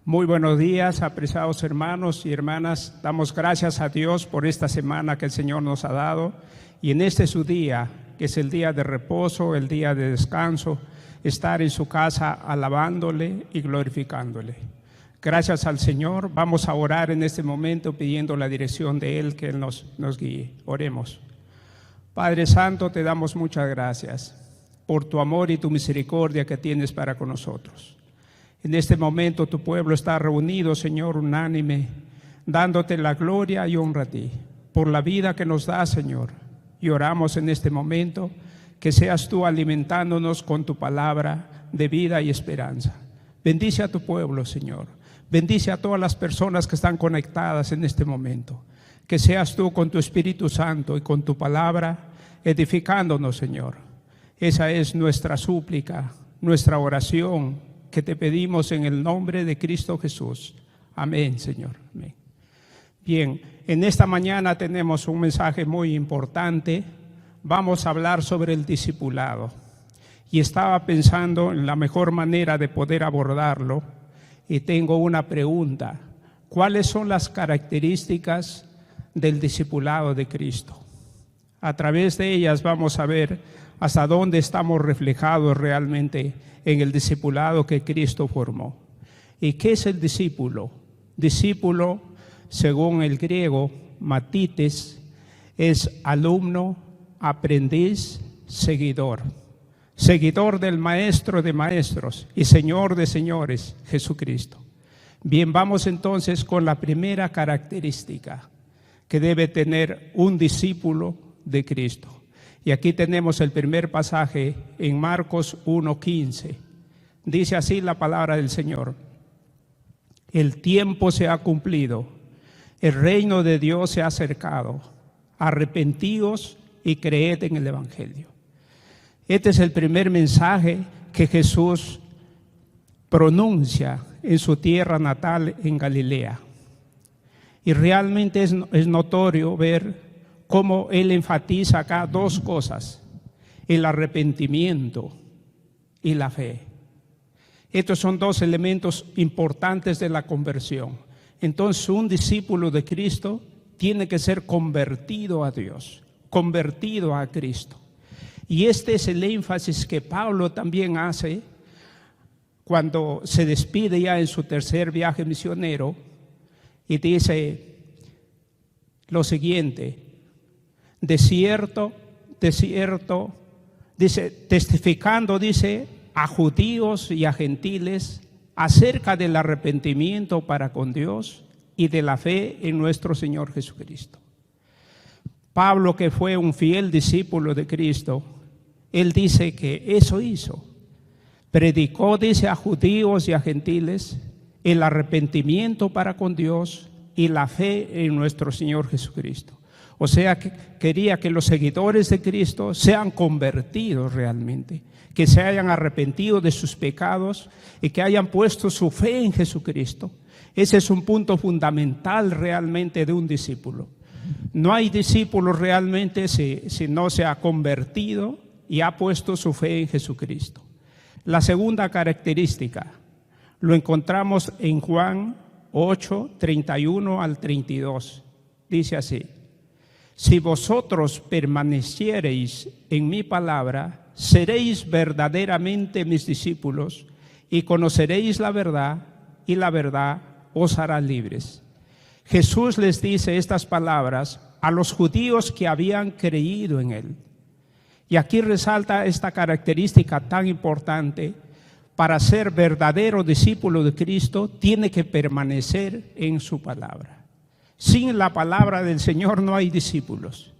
Muy buenos días, apreciados hermanos y hermanas. Damos gracias a Dios por esta semana que el Señor nos ha dado. Y en este su día, que es el día de reposo, el día de descanso, estar en su casa alabándole y glorificándole. Gracias al Señor. Vamos a orar en este momento pidiendo la dirección de Él, que Él nos guíe. Oremos. Padre Santo, te damos muchas gracias por tu amor y tu misericordia que tienes para con nosotros. En este momento tu pueblo está reunido, Señor, unánime, dándote la gloria y honra a ti por la vida que nos da, Señor. Y oramos en este momento que seas tú alimentándonos con tu palabra de vida y esperanza. Bendice a tu pueblo, Señor. Bendice a todas las personas que están conectadas en este momento. Que seas tú con tu Espíritu Santo y con tu palabra edificándonos, Señor. Esa es nuestra súplica, nuestra oración, que te pedimos en el nombre de Cristo Jesús. Amén, Señor. Amén. Bien, en esta mañana tenemos un mensaje muy importante. Vamos a hablar sobre el discipulado. Y estaba pensando en la mejor manera de poder abordarlo. Y tengo una pregunta. ¿Cuáles son las características del discipulado de Cristo? A través de ellas vamos a ver hasta dónde estamos reflejados realmente en el discipulado que Cristo formó. ¿Y qué es el discípulo? Discípulo, según el griego, matites, es alumno, aprendiz, seguidor. Seguidor del Maestro de maestros y Señor de señores, Jesucristo. Bien, vamos entonces con la primera característica que debe tener un discípulo de Cristo. Y aquí tenemos el primer pasaje en Marcos 1:15. Dice así la palabra del Señor: el tiempo se ha cumplido, el reino de Dios se ha acercado, arrepentíos y creed en el Evangelio. Este es el primer mensaje que Jesús pronuncia en su tierra natal en Galilea. Y realmente es notorio ver cómo Él enfatiza acá dos cosas: el arrepentimiento y la fe. Estos son dos elementos importantes de la conversión. Entonces, un discípulo de Cristo tiene que ser convertido a Dios, convertido a Cristo. Y este es el énfasis que Pablo también hace cuando se despide ya en su tercer viaje misionero y dice lo siguiente: de cierto, dice, testificando, dice, a judíos y a gentiles acerca del arrepentimiento para con Dios y de la fe en nuestro Señor Jesucristo. Pablo, que fue un fiel discípulo de Cristo, él dice que eso hizo. Predicó, dice, a judíos y a gentiles el arrepentimiento para con Dios y la fe en nuestro Señor Jesucristo. O sea, que quería que los seguidores de Cristo sean convertidos realmente, que se hayan arrepentido de sus pecados y que hayan puesto su fe en Jesucristo. Ese es un punto fundamental realmente de un discípulo. No hay discípulo realmente si no se ha convertido y ha puesto su fe en Jesucristo. La segunda característica lo encontramos en Juan 8, 31 al 32. Dice así: si vosotros permaneciereis en mi palabra, seréis verdaderamente mis discípulos y conoceréis la verdad, y la verdad os hará libres. Jesús les dice estas palabras a los judíos que habían creído en Él. Y aquí resalta esta característica tan importante. Para ser verdadero discípulo de Cristo, tiene que permanecer en su palabra. Sin la palabra del Señor no hay discípulos.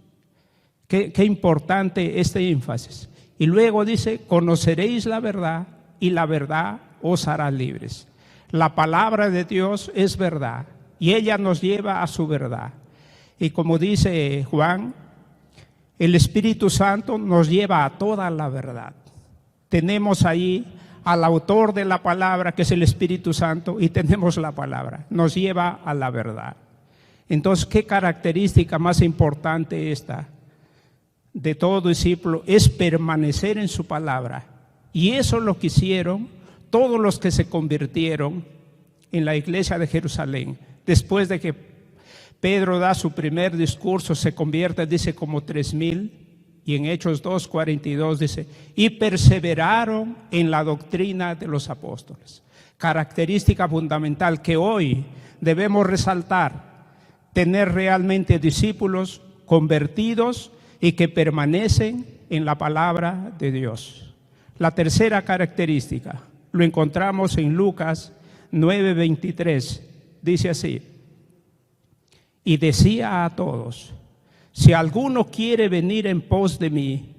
Qué importante este énfasis. Y luego dice, conoceréis la verdad y la verdad os hará libres. La palabra de Dios es verdad y ella nos lleva a su verdad. Y como dice Juan, el Espíritu Santo nos lleva a toda la verdad. Tenemos ahí al autor de la palabra, que es el Espíritu Santo, y tenemos la palabra. Nos lleva a la verdad. Entonces, ¿qué característica más importante esta de todo discípulo? Es permanecer en su palabra. Y eso lo que hicieron todos los que se convirtieron en la iglesia de Jerusalén. Después de que Pedro da su primer discurso, se convierte, dice, como 3,000. Y en Hechos 2:42 dice, y perseveraron en la doctrina de los apóstoles. Característica fundamental que hoy debemos resaltar: tener realmente discípulos convertidos y que permanecen en la palabra de Dios. La tercera característica lo encontramos en Lucas 9:23. Dice así: y decía a todos, si alguno quiere venir en pos de mí,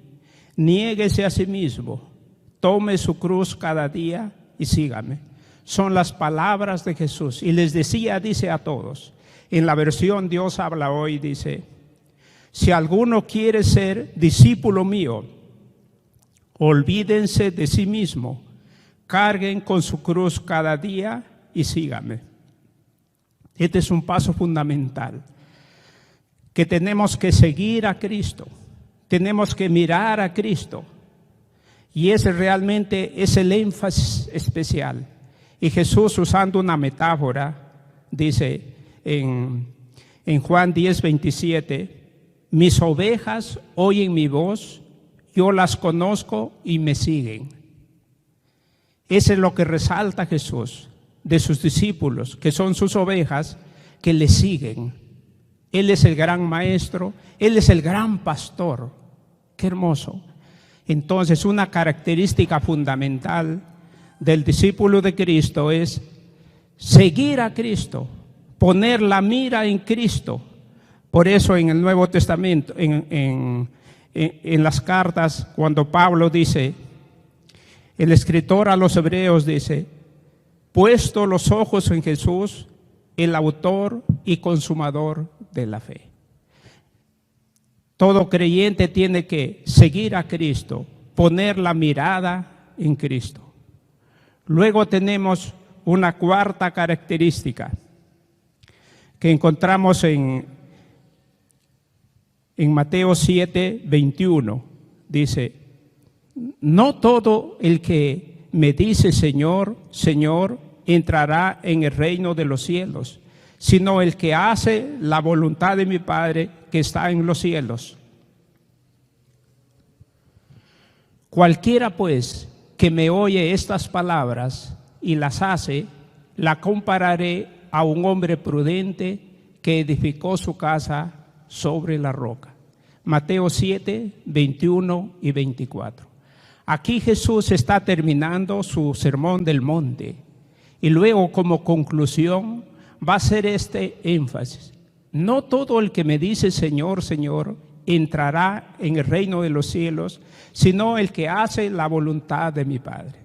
niéguese a sí mismo, tome su cruz cada día y sígame. Son las palabras de Jesús. Y les decía, dice, a todos. En la versión Dios habla hoy, dice, si alguno quiere ser discípulo mío, olvídense de sí mismo, carguen con su cruz cada día y sígame. Este es un paso fundamental, que tenemos que seguir a Cristo, tenemos que mirar a Cristo, y ese realmente es el énfasis especial. Y Jesús, usando una metáfora, dice en Juan 10:27, mis ovejas oyen mi voz, yo las conozco y me siguen. Eso es lo que resalta Jesús de sus discípulos, que son sus ovejas, que le siguen. Él es el gran maestro, Él es el gran pastor. Qué hermoso. Entonces, una característica fundamental del discípulo de Cristo es seguir a Cristo, poner la mira en Cristo. Por eso en el Nuevo Testamento, en las cartas, cuando Pablo dice, el escritor a los hebreos dice, puesto los ojos en Jesús, el autor y consumador de la fe. Todo creyente tiene que seguir a Cristo, poner la mirada en Cristo. Luego tenemos una cuarta característica que encontramos en Mateo 7:21. Dice, no todo el que me dice Señor, Señor, entrará en el reino de los cielos, sino el que hace la voluntad de mi Padre que está en los cielos. Cualquiera pues que me oye estas palabras y las hace, la compararé a un hombre prudente que edificó su casa sobre la roca. Mateo 7:21 y 24. Aquí Jesús está terminando su sermón del monte y luego, como conclusión, va a hacer este énfasis: no todo el que me dice Señor, Señor entrará en el reino de los cielos, sino el que hace la voluntad de mi Padre.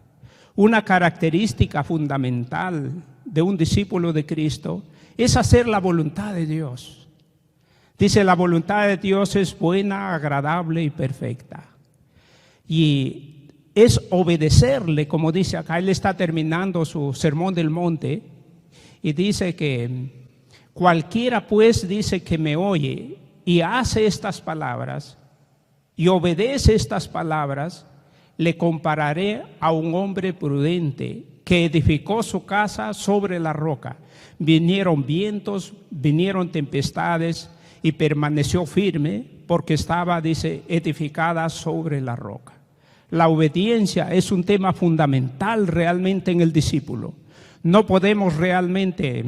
Una característica fundamental de un discípulo de Cristo es hacer la voluntad de Dios. Dice, la voluntad de Dios es buena, agradable y perfecta. Y es obedecerle, como dice acá, él está terminando su sermón del monte y dice que cualquiera pues, dice, que me oye y hace estas palabras y obedece estas palabras, le compararé a un hombre prudente que edificó su casa sobre la roca. Vinieron vientos, vinieron tempestades y permaneció firme porque estaba, dice, edificada sobre la roca. La obediencia es un tema fundamental realmente en el discípulo. No podemos realmente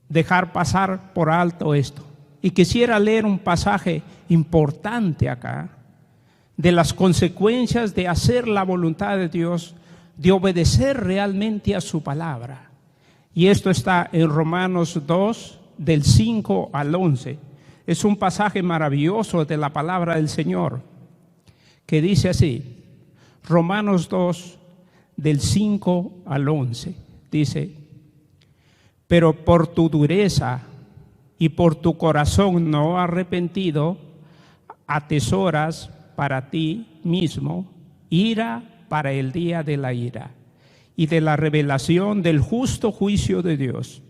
dejar pasar por alto esto. Y quisiera leer un pasaje importante acá de las consecuencias de hacer la voluntad de Dios, de obedecer realmente a su palabra. Y esto está en Romanos 2, del 5 al 11. Es un pasaje maravilloso de la palabra del Señor, que dice así, Romanos 2, del 5 al 11, dice, pero por tu dureza y por tu corazón no arrepentido, atesoras para ti mismo ira para el día de la ira y de la revelación del justo juicio de Dios,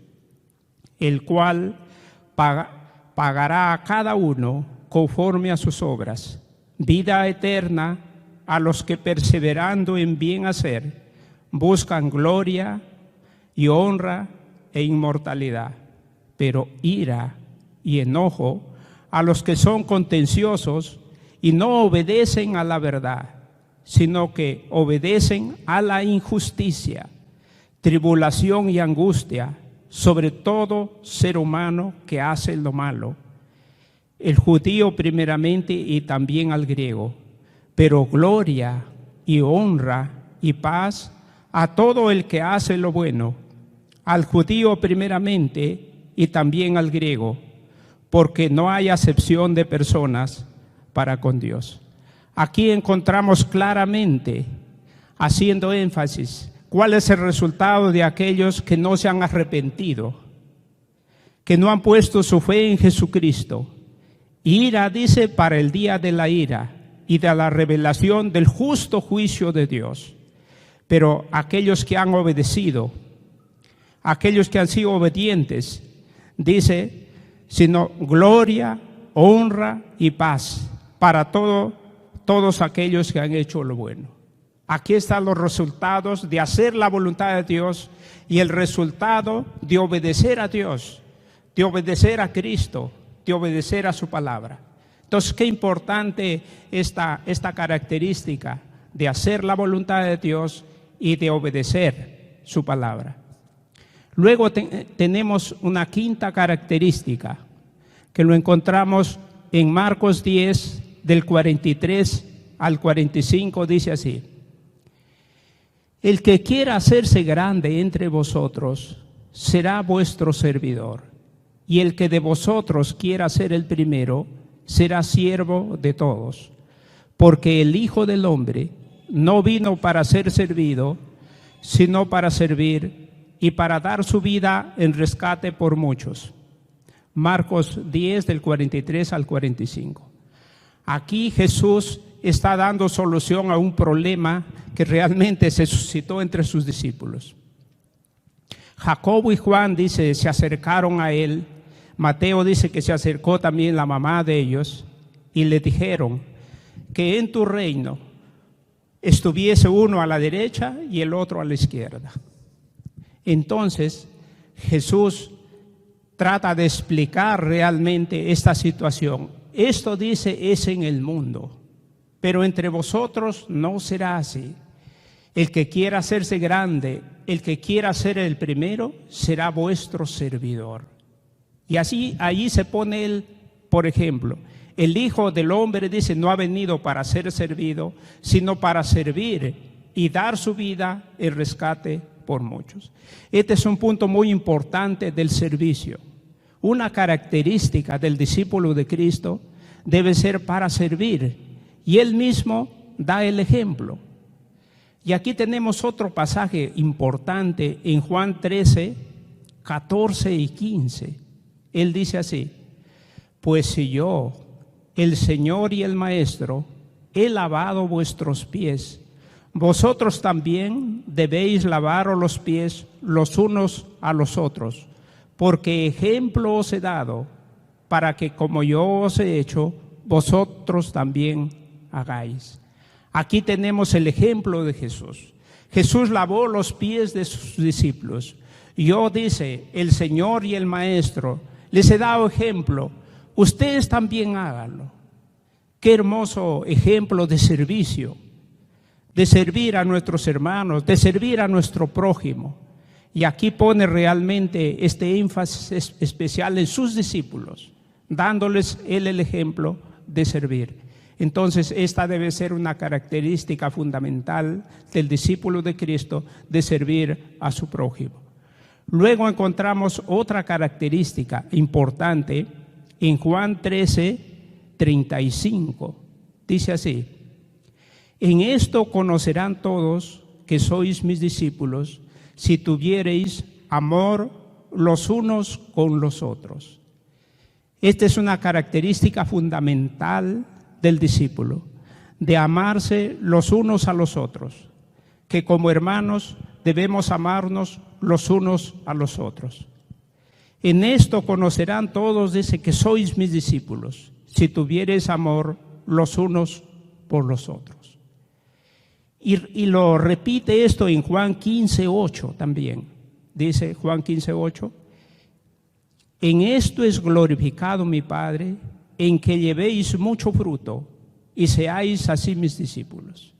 el cual pagará a cada uno conforme a sus obras, vida eterna a los que perseverando en bien hacer buscan gloria y honra e inmortalidad, pero ira y enojo a los que son contenciosos y no obedecen a la verdad, sino que obedecen a la injusticia, tribulación y angustia sobre todo ser humano que hace lo malo, el judío primeramente y también al griego, pero gloria y honra y paz a todo el que hace lo bueno, al judío primeramente y también al griego, porque no hay acepción de personas para con Dios. Aquí encontramos claramente, haciendo énfasis, cuál es el resultado de aquellos que no se han arrepentido, que no han puesto su fe en Jesucristo. Ira, dice, para el día de la ira y de la revelación del justo juicio de Dios. Pero aquellos que han obedecido, aquellos que han sido obedientes, dice, sino gloria, honra y paz para todos aquellos que han hecho lo bueno. Aquí están los resultados de hacer la voluntad de Dios y el resultado de obedecer a Dios, de obedecer a Cristo, de obedecer a su palabra. Entonces, qué importante esta característica de hacer la voluntad de Dios y de obedecer su palabra. Luego tenemos una quinta característica que lo encontramos en Marcos 10, del 43 al 45, dice así: el que quiera hacerse grande entre vosotros será vuestro servidor, y el que de vosotros quiera ser el primero será siervo de todos. Porque el Hijo del Hombre no vino para ser servido, sino para servir y para dar su vida en rescate por muchos. Marcos 10, del 43 al 45. Aquí Jesús está dando solución a un problema que realmente se suscitó entre sus discípulos. Jacobo y Juan, dice, se acercaron a él. Mateo dice que se acercó también la mamá de ellos y le dijeron que en tu reino estuviese uno a la derecha y el otro a la izquierda. Entonces Jesús trata de explicar realmente esta situación. Esto, dice, es en el mundo, pero entre vosotros no será así. El que quiera hacerse grande, el que quiera ser el primero, será vuestro servidor. Y así, allí se pone él, por ejemplo, el Hijo del Hombre, dice, no ha venido para ser servido, sino para servir y dar su vida en rescate por muchos. Este es un punto muy importante del servicio. Una característica del discípulo de Cristo debe ser para servir, y él mismo da el ejemplo. Y aquí tenemos otro pasaje importante en Juan 13, 14 y 15. Él dice así: pues si yo, el Señor y el Maestro, he lavado vuestros pies, vosotros también debéis lavaros los pies los unos a los otros, porque ejemplo os he dado, para que como yo os he hecho, vosotros también hagáis. Aquí tenemos el ejemplo de Jesús. Jesús lavó los pies de sus discípulos. Yo, dice, el Señor y el Maestro, les he dado ejemplo, ustedes también háganlo. Qué hermoso ejemplo de servicio, de servir a nuestros hermanos, de servir a nuestro prójimo. Y aquí pone realmente este énfasis especial en sus discípulos, dándoles él el ejemplo de servir. Entonces, esta debe ser una característica fundamental del discípulo de Cristo, de servir a su prójimo. Luego encontramos otra característica importante en Juan 13, 35. Dice así: en esto conocerán todos que sois mis discípulos, si tuviereis amor los unos con los otros. Esta es una característica fundamental del discípulo, de amarse los unos a los otros, que como hermanos debemos amarnos los unos a los otros. En esto conocerán todos, dice, que sois mis discípulos, si tuviereis amor los unos por los otros. Y lo repite esto en Juan 15, 8 también. dice Juan 15:8, en esto es glorificado mi Padre, en que llevéis mucho fruto y seáis así mis discípulos.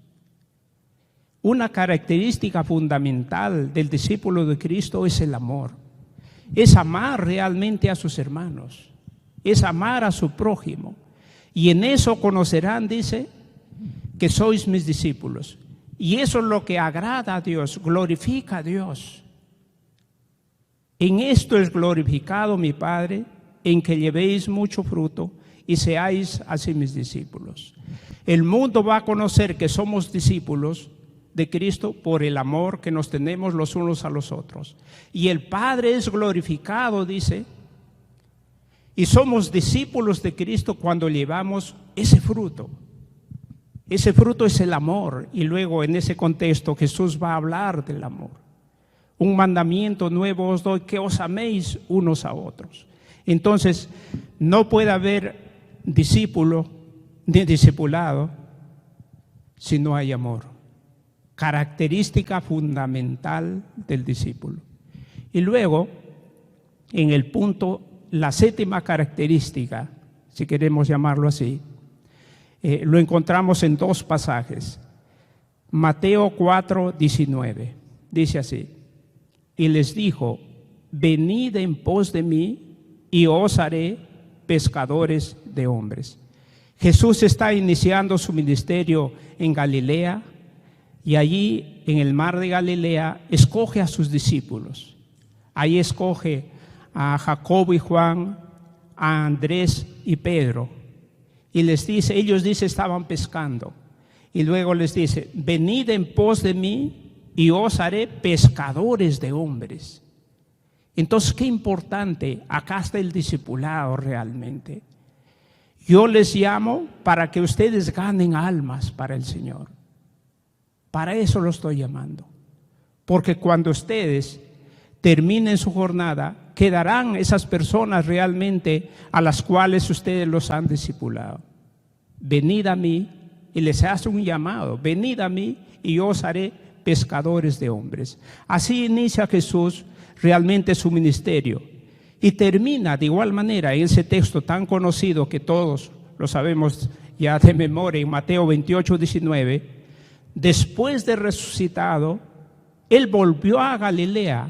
Una característica fundamental del discípulo de Cristo es el amor. Es amar realmente a sus hermanos, es amar a su prójimo. Y en eso conocerán, dice, que sois mis discípulos. Y eso es lo que agrada a Dios, glorifica a Dios. En esto es glorificado mi Padre, en que llevéis mucho fruto y seáis así mis discípulos. El mundo va a conocer que somos discípulos de Cristo por el amor que nos tenemos los unos a los otros. Y el Padre es glorificado, dice, y somos discípulos de Cristo cuando llevamos ese fruto. Ese fruto es el amor, y luego en ese contexto Jesús va a hablar del amor. Un mandamiento nuevo os doy, que os améis unos a otros. Entonces, no puede haber discípulo ni discipulado si no hay amor. Característica fundamental del discípulo. Y luego, en el punto, la séptima característica, si queremos llamarlo así, lo encontramos en dos pasajes. Mateo 4:19, dice así, y les dijo, venid en pos de mí y os haré pescadores de hombres. Jesús está iniciando su ministerio en Galilea, y allí en el mar de Galilea escoge a sus discípulos. Ahí escoge a Jacobo y Juan, a Andrés y Pedro. Y les dice, ellos dice estaban pescando. Y luego les dice, venid en pos de mí y os haré pescadores de hombres. Entonces, qué importante, acá está el discipulado realmente. Yo les llamo para que ustedes ganen almas para el Señor. Para eso lo estoy llamando. Porque cuando ustedes terminen su jornada, quedarán esas personas realmente a las cuales ustedes los han discipulado. Venid a mí, y les hace un llamado, venid a mí y yo os haré pescadores de hombres. Así inicia Jesús realmente su ministerio. Y termina de igual manera en ese texto tan conocido que todos lo sabemos ya de memoria, en Mateo 28:19, después de resucitado, Él volvió a Galilea,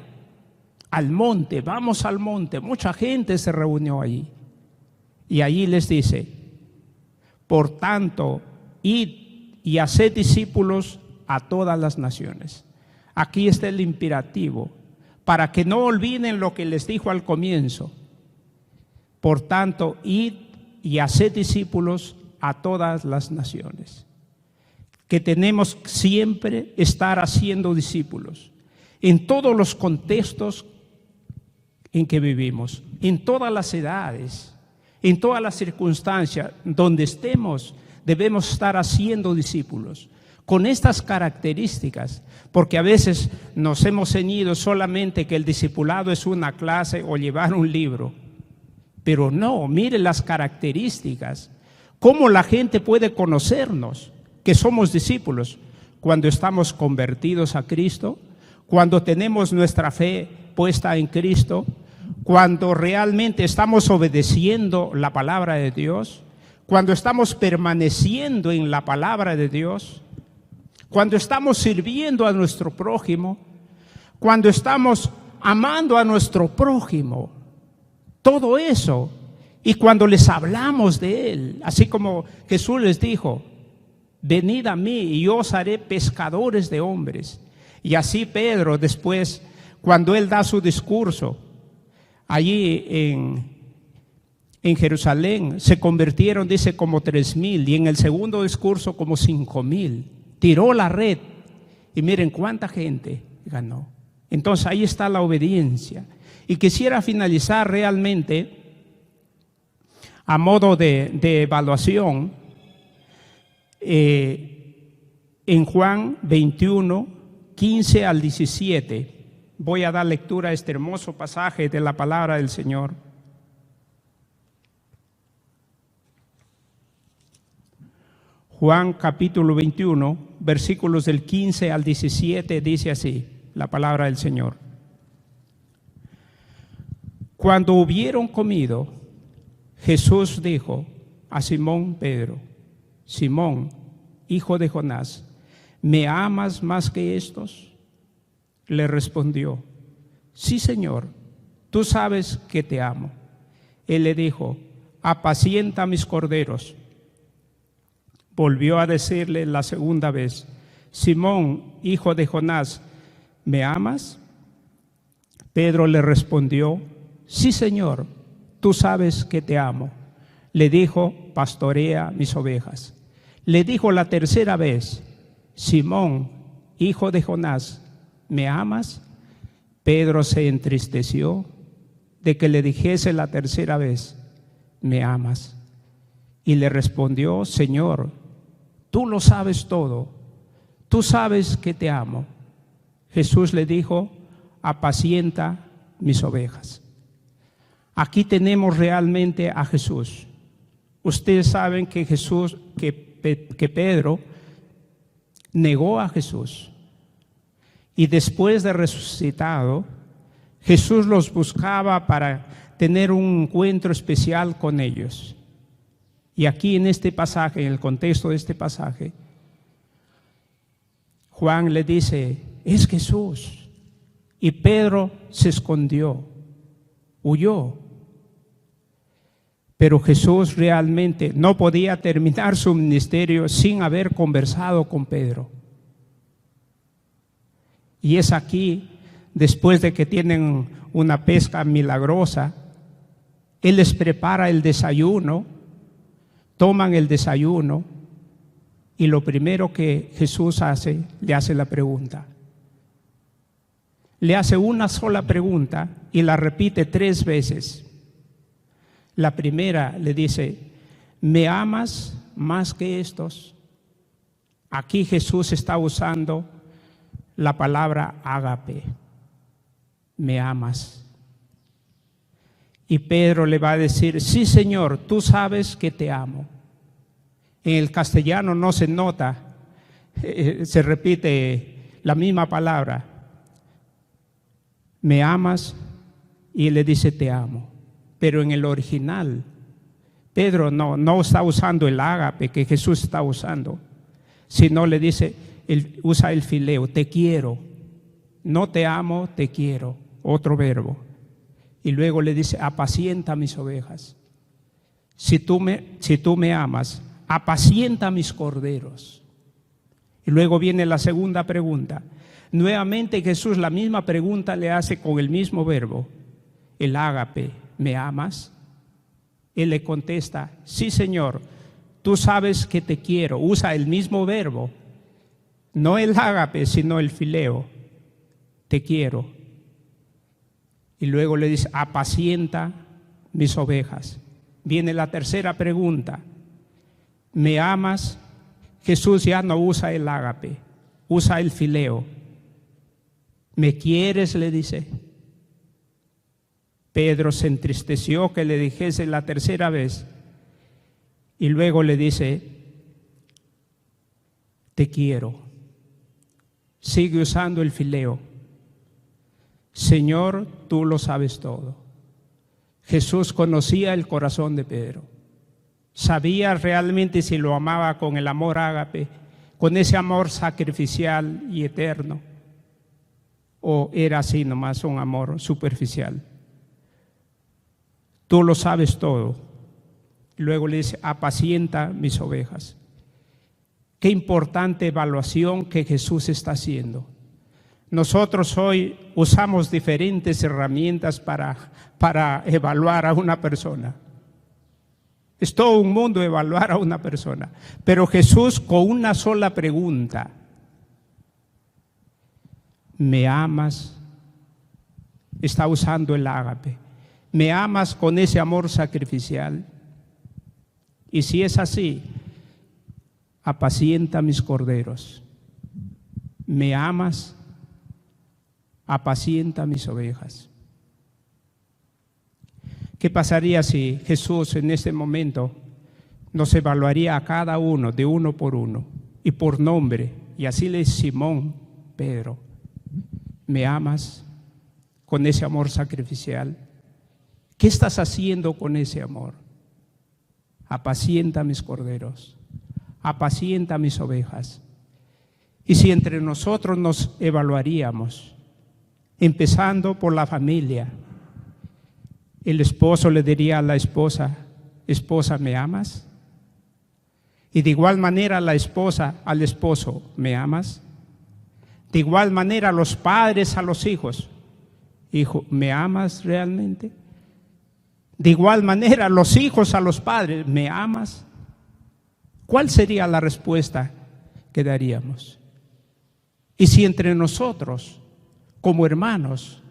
al monte, vamos al monte, mucha gente se reunió allí. Y allí les dice, por tanto, id y haced discípulos a todas las naciones. Aquí está el imperativo, para que no olviden lo que les dijo al comienzo. Por tanto, id y haced discípulos a todas las naciones. Que tenemos siempre estar haciendo discípulos en todos los contextos en que vivimos, en todas las edades, en todas las circunstancias donde estemos, debemos estar haciendo discípulos con estas características, porque a veces nos hemos ceñido solamente que el discipulado es una clase o llevar un libro, pero no, mire las características, cómo la gente puede conocernos que somos discípulos cuando estamos convertidos a Cristo, cuando tenemos nuestra fe puesta en Cristo, cuando realmente estamos obedeciendo la palabra de Dios, cuando estamos permaneciendo en la palabra de Dios, cuando estamos sirviendo a nuestro prójimo, cuando estamos amando a nuestro prójimo, todo eso, y cuando les hablamos de Él, así como Jesús les dijo, venid a mí y yo os haré pescadores de hombres. Y así Pedro después, cuando él da su discurso, allí en Jerusalén, se convirtieron, dice, como 3,000, y en el segundo discurso como 5,000. Tiró la red y miren cuánta gente ganó. Entonces ahí está la obediencia. Y quisiera finalizar realmente a modo de evaluación en Juan 21, 15 al 17. Voy a dar lectura a este hermoso pasaje de la palabra del Señor. Juan capítulo 21, versículos del 15 al 17, dice así la palabra del Señor. Cuando hubieron comido, Jesús dijo a Simón Pedro: Simón, hijo de Jonás, ¿me amas más que estos? Le respondió: sí, Señor, tú sabes que te amo. Él le dijo: apacienta mis corderos. Volvió a decirle la segunda vez: Simón, hijo de Jonás, ¿me amas? Pedro le respondió: sí, Señor, tú sabes que te amo. Le dijo: pastorea mis ovejas. Le dijo la tercera vez: Simón, hijo de Jonás, ¿me amas? Pedro se entristeció de que le dijese la tercera vez: ¿me amas? Y le respondió: Señor, tú lo sabes todo, tú sabes que te amo. Jesús le dijo: apacienta mis ovejas. Aquí tenemos realmente a Jesús. Ustedes saben que que Pedro negó a Jesús, y después de resucitado, Jesús los buscaba para tener un encuentro especial con ellos. Y aquí en este pasaje, en el contexto de este pasaje, Juan le dice: es Jesús. Y Pedro se escondió, huyó. Pero Jesús realmente no podía terminar su ministerio sin haber conversado con Pedro. Y es aquí, después de que tienen una pesca milagrosa, Él les prepara el desayuno, toman el desayuno, y lo primero que Jesús hace, le hace la pregunta. Le hace una sola pregunta y la repite 3 veces. La primera le dice: ¿me amas más que estos? Aquí Jesús está usando la palabra ágape. ¿Me amas? Y Pedro le va a decir: sí, Señor, tú sabes que te amo. En el castellano no se nota, se repite la misma palabra. ¿Me amas? Y él le dice: te amo. Pero en el original, Pedro no está usando el ágape que Jesús está usando, sino le dice, usa el fileo: te quiero. No te amo, te quiero. Otro verbo. Y luego le dice: apacienta mis ovejas. Si tú me amas, apacienta mis corderos. Y luego viene la segunda pregunta. Nuevamente Jesús la misma pregunta le hace con el mismo verbo, el ágape: ¿me amas? Él le contesta: sí, Señor, tú sabes que te quiero. Usa el mismo verbo, no el ágape, sino el fileo: te quiero. Y luego le dice: apacienta mis ovejas. Viene la tercera pregunta: ¿me amas? Jesús ya no usa el ágape, usa el fileo. ¿Me quieres?, le dice. Pedro se entristeció que le dijese la tercera vez, y luego le dice: te quiero. Sigue usando el fileo. Señor, tú lo sabes todo. Jesús conocía el corazón de Pedro. Sabía realmente si lo amaba con el amor ágape, con ese amor sacrificial y eterno, o era así nomás un amor superficial. Tú lo sabes todo. Luego le dice: apacienta mis ovejas. Qué importante evaluación que Jesús está haciendo. Nosotros hoy usamos diferentes herramientas para evaluar a una persona. Es todo un mundo evaluar a una persona. Pero Jesús, con una sola pregunta: ¿me amas? Está usando el ágape. ¿Me amas con ese amor sacrificial? Y si es así, apacienta mis corderos. ¿Me amas? Apacienta mis ovejas. ¿Qué pasaría si Jesús en este momento nos evaluaría a cada uno de uno por uno y por nombre? Y así le dice: Simón, Pedro, ¿me amas con ese amor sacrificial? ¿Qué estás haciendo con ese amor? Apacienta mis corderos, apacienta mis ovejas. Y si entre nosotros nos evaluaríamos, empezando por la familia, el esposo le diría a la esposa: esposa, ¿me amas? Y de igual manera la esposa al esposo: ¿me amas? De igual manera los padres a los hijos: hijo, ¿me amas realmente? De igual manera los hijos a los padres: ¿me amas? ¿Cuál sería la respuesta que daríamos? Y si entre nosotros, como hermanos,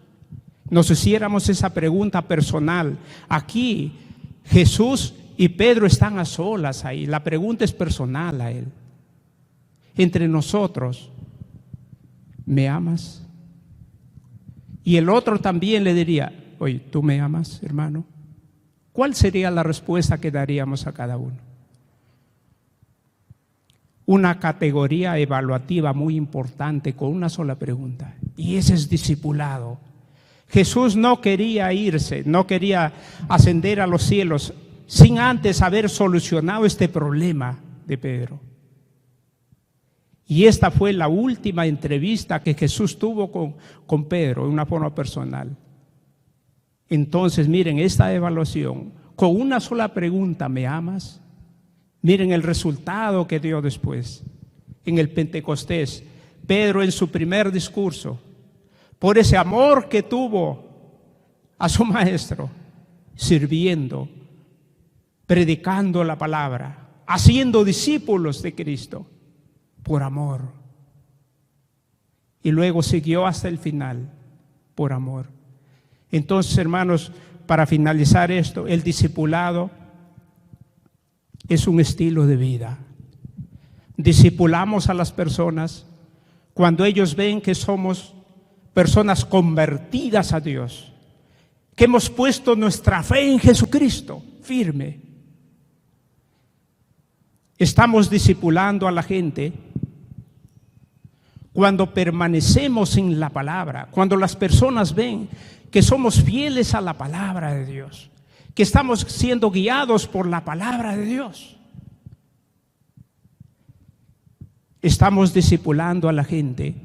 nos hiciéramos esa pregunta personal, aquí Jesús y Pedro están a solas ahí, la pregunta es personal a él. Entre nosotros: ¿me amas? Y el otro también le diría: oye, ¿tú me amas, hermano? ¿Cuál sería la respuesta que daríamos a cada uno? Una categoría evaluativa muy importante con una sola pregunta, y ese es discipulado. Jesús no quería irse, no quería ascender a los cielos sin antes haber solucionado este problema de Pedro. Y esta fue la última entrevista que Jesús tuvo con Pedro, de una forma personal. Entonces, miren esta evaluación, con una sola pregunta: ¿me amas? Miren el resultado que dio después. En el Pentecostés, Pedro en su primer discurso, por ese amor que tuvo a su maestro, sirviendo, predicando la palabra, haciendo discípulos de Cristo, por amor. Y luego siguió hasta el final, por amor. Entonces, hermanos, para finalizar esto, el discipulado es un estilo de vida. Discipulamos a las personas cuando ellos ven que somos personas convertidas a Dios, que hemos puesto nuestra fe en Jesucristo firme. Estamos discipulando a la gente cuando permanecemos en la palabra, cuando las personas ven que somos fieles a la palabra de Dios, que estamos siendo guiados por la palabra de Dios. Estamos discipulando a la gente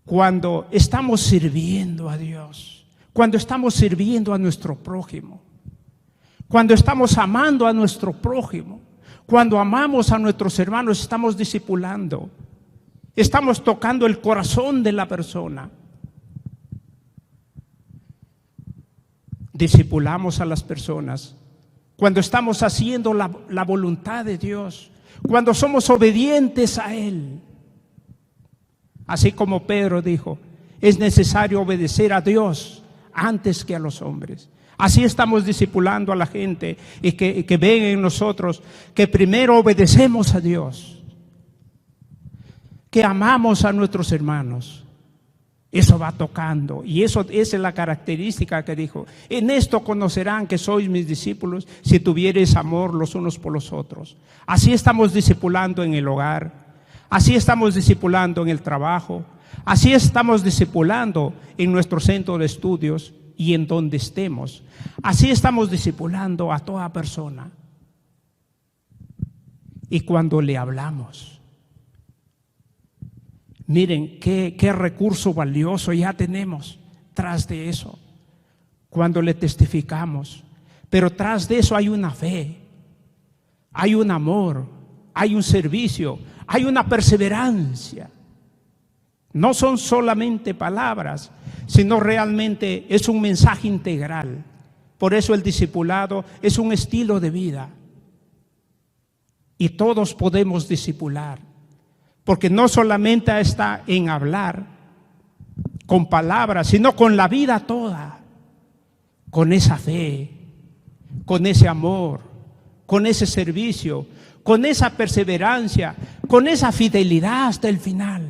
cuando estamos sirviendo a Dios, cuando estamos sirviendo a nuestro prójimo, cuando estamos amando a nuestro prójimo, cuando amamos a nuestros hermanos. Estamos discipulando, estamos tocando el corazón de la persona. Discipulamos a las personas cuando estamos haciendo la voluntad de Dios, cuando somos obedientes a Él. Así como Pedro dijo: es necesario obedecer a Dios antes que a los hombres. Así estamos discipulando a la gente, y que ven en nosotros que primero obedecemos a Dios, que amamos a nuestros hermanos. Eso va tocando, y esa es la característica que dijo: en esto conocerán que sois mis discípulos, si tuviereis amor los unos por los otros. Así estamos discipulando en el hogar, así estamos discipulando en el trabajo, así estamos discipulando en nuestro centro de estudios y en donde estemos. Así estamos discipulando a toda persona. Y cuando le hablamos, miren qué recurso valioso ya tenemos tras de eso. Cuando le testificamos, pero tras de eso hay una fe, hay un amor, hay un servicio, hay una perseverancia. No son solamente palabras, sino realmente es un mensaje integral. Por eso el discipulado es un estilo de vida. Y todos podemos discipular. Porque no solamente está en hablar con palabras, sino con la vida toda, con esa fe, con ese amor, con ese servicio, con esa perseverancia, con esa fidelidad hasta el final.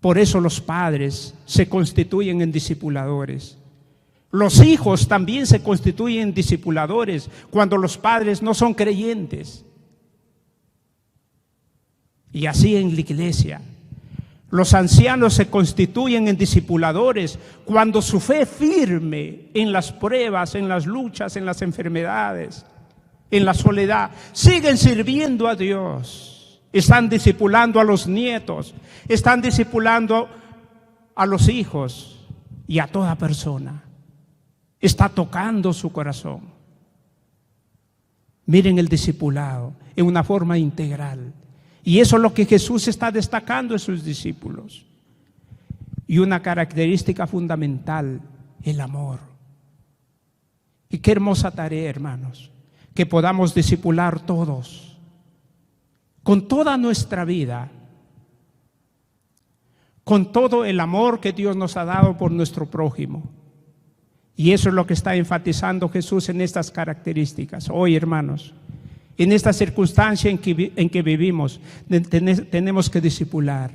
Por eso los padres se constituyen en discipuladores. Los hijos también se constituyen en discipuladores cuando los padres no son creyentes. Y así en la iglesia, Los ancianos se constituyen en discipuladores cuando su fe firme en las pruebas, en las luchas, en las enfermedades, en la soledad, siguen sirviendo a Dios. Están discipulando a los nietos, están discipulando a los hijos y a toda persona. Está tocando su corazón. Miren el discipulado en una forma integral. Y eso es lo que Jesús está destacando en sus discípulos. Y una característica fundamental, el amor. Y qué hermosa tarea, hermanos, que podamos discipular todos, con toda nuestra vida, con todo el amor que Dios nos ha dado por nuestro prójimo. Y eso es lo que está enfatizando Jesús en estas características. Hoy, hermanos, en esta circunstancia en que vivimos, tenemos que discipular,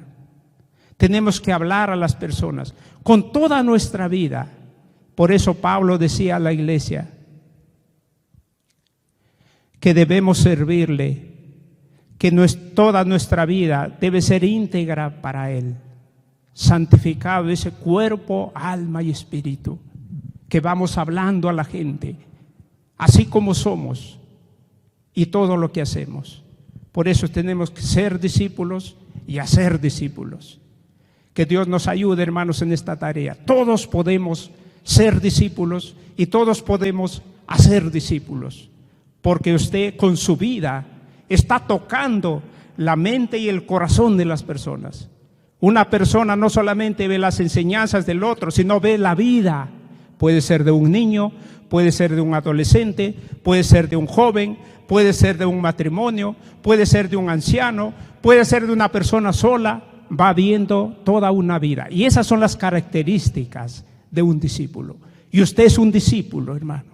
tenemos que hablar a las personas con toda nuestra vida. Por eso Pablo decía a la iglesia que debemos servirle, que toda nuestra vida debe ser íntegra para Él, santificado ese cuerpo, alma y espíritu, que vamos hablando a la gente, así como somos. Y todo lo que hacemos. Por eso tenemos que ser discípulos y hacer discípulos. Que Dios nos ayude, hermanos, en esta tarea. Todos podemos ser discípulos y todos podemos hacer discípulos. Porque usted con su vida está tocando la mente y el corazón de las personas. Una persona no solamente ve las enseñanzas del otro, sino ve la vida. Puede ser de un niño, puede ser de un adolescente, puede ser de un joven, puede ser de un matrimonio, puede ser de un anciano, puede ser de una persona sola. Va viendo toda una vida. Y esas son las características de un discípulo. Y usted es un discípulo, hermano.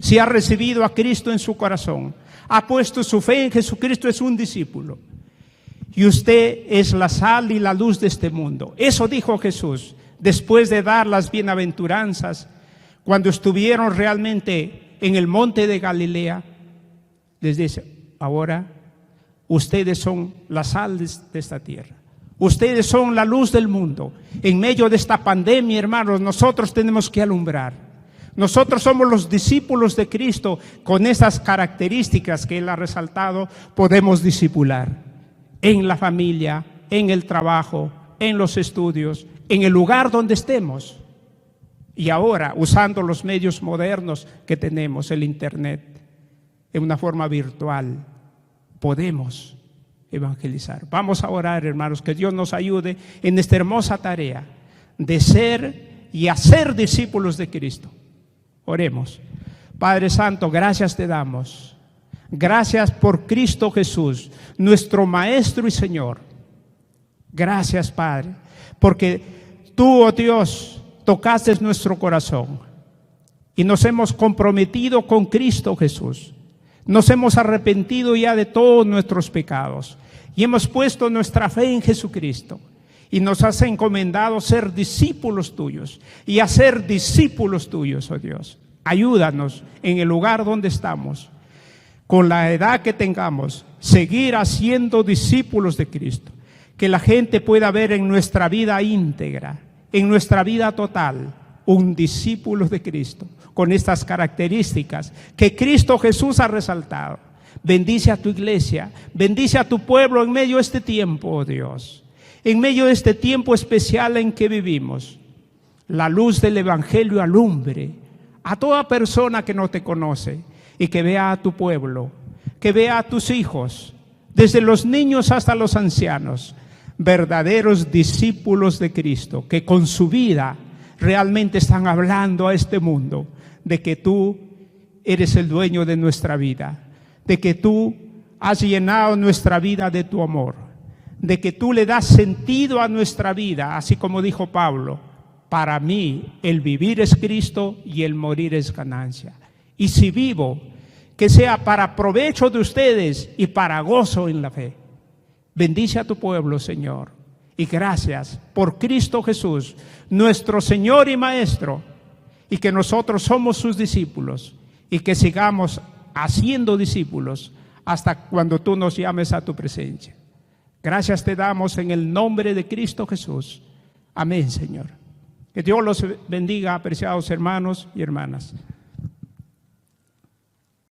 Si ha recibido a Cristo en su corazón, ha puesto su fe en Jesucristo, es un discípulo. Y usted es la sal y la luz de este mundo. Eso dijo Jesús después de dar las bienaventuranzas, cuando estuvieron realmente en el monte de Galilea. Les dice, ahora ustedes son la sal de esta tierra. Ustedes son la luz del mundo. En medio de esta pandemia, hermanos, nosotros tenemos que alumbrar. Nosotros somos los discípulos de Cristo. Con esas características que Él ha resaltado, podemos discipular en la familia, en el trabajo, en los estudios, en el lugar donde estemos. Y ahora, usando los medios modernos que tenemos, el internet, en una forma virtual, podemos evangelizar. Vamos a orar, hermanos, que Dios nos ayude en esta hermosa tarea de ser y hacer discípulos de Cristo. Oremos. Padre Santo, gracias te damos. Gracias por Cristo Jesús, nuestro Maestro y Señor. Gracias, Padre, porque tú, oh Dios, tocaste nuestro corazón y nos hemos comprometido con Cristo Jesús. Nos hemos arrepentido ya de todos nuestros pecados y hemos puesto nuestra fe en Jesucristo. Y nos has encomendado ser discípulos tuyos y hacer discípulos tuyos, oh Dios. Ayúdanos en el lugar donde estamos, con la edad que tengamos, seguir haciendo discípulos de Cristo. Que la gente pueda ver en nuestra vida íntegra, en nuestra vida total, un discípulo de Cristo, con estas características que Cristo Jesús ha resaltado. Bendice a tu iglesia, bendice a tu pueblo en medio de este tiempo, oh Dios. En medio de este tiempo especial en que vivimos, la luz del Evangelio alumbre a toda persona que no te conoce y que vea a tu pueblo, que vea a tus hijos, desde los niños hasta los ancianos, verdaderos discípulos de Cristo, que con su vida realmente están hablando a este mundo de que tú eres el dueño de nuestra vida, de que tú has llenado nuestra vida de tu amor, de que tú le das sentido a nuestra vida, así como dijo Pablo, para mí el vivir es Cristo y el morir es ganancia. Y si vivo, que sea para provecho de ustedes y para gozo en la fe. Bendice a tu pueblo, Señor, y gracias por Cristo Jesús, nuestro Señor y Maestro, y que nosotros somos sus discípulos y que sigamos haciendo discípulos hasta cuando tú nos llames a tu presencia. Gracias te damos en el nombre de Cristo Jesús. Amén, Señor. Que Dios los bendiga, apreciados hermanos y hermanas.